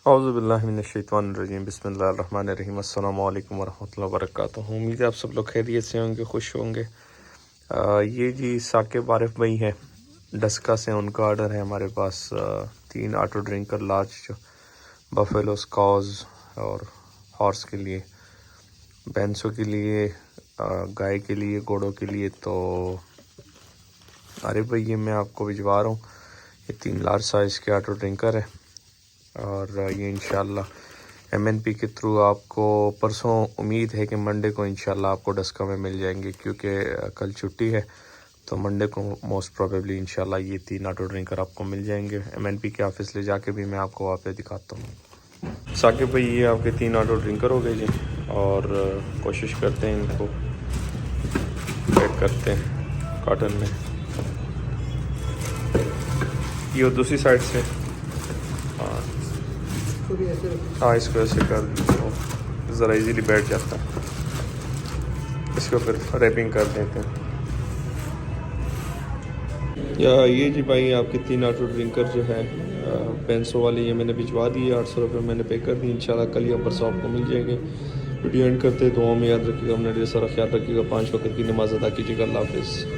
औज़ुबिल्लाहिमिनश्शैतानिर्रजीम बिस्मिल्लाहिर्रहमानिर्रहीम अस्सलामु अलैकुम वरहमतुल्लाहि वबरकातुहू। उम्मीद है आप सब लोग खैरियत से होंगे, खुश होंगे। ये जी साकिब आरिफ भाई हैं डस्का से, उनका ऑर्डर है हमारे पास 3 ऑटो ड्रिंकर लार्ज जो बफेलो स्कॉज और हॉर्स के लिए, भैंसों के लिए, गाय के लिए, घोड़ों के लिए। तो आरिफ भाई ये मैं आपको भिजवा रहा हूँ, ये 3 लार्ज साइज़ के ऑटो ड्रिंकर है और ये इंशाल्लाह MNP के थ्रू आपको परसों, उम्मीद है कि मंडे को इंशाल्लाह आपको डस्का में मिल जाएंगे, क्योंकि कल छुट्टी है। तो मंडे को मोस्ट प्रोबेबली इंशाल्लाह ये 3 ऑटो ड्रिंकर आपको मिल जाएंगे। MNP के ऑफिस ले जाके भी मैं आपको वहाँ पे दिखाता हूँ। साकिब भाई ये आपके 3 ऑटो ड्रिंकर हो गए जी, और कोशिश करते हैं इनको पैक करते हैं कॉटन में। ये दूसरी साइड से, हाँ इसको ऐसे कर दो, ज़रा इजीली बैठ जाता है। इसको फिर रैपिंग कर देते हैं। या ये जी भाई आपके 3 ऑटो ड्रिंकर जो है भैंसों वाले, ये मैंने भिजवा दिए, 800 रुपये मैंने पे कर दी। इंशाल्लाह कल या परसों आपको मिल जाएंगे। वीडियो एंड करते हैं, दुआ में याद रखिएगा, अपना ढेर सारा ख्याल रखिएगा, 5 वक्त की नमाज़ अदा कीजिएगा। अल्लाह हाफ़िज़।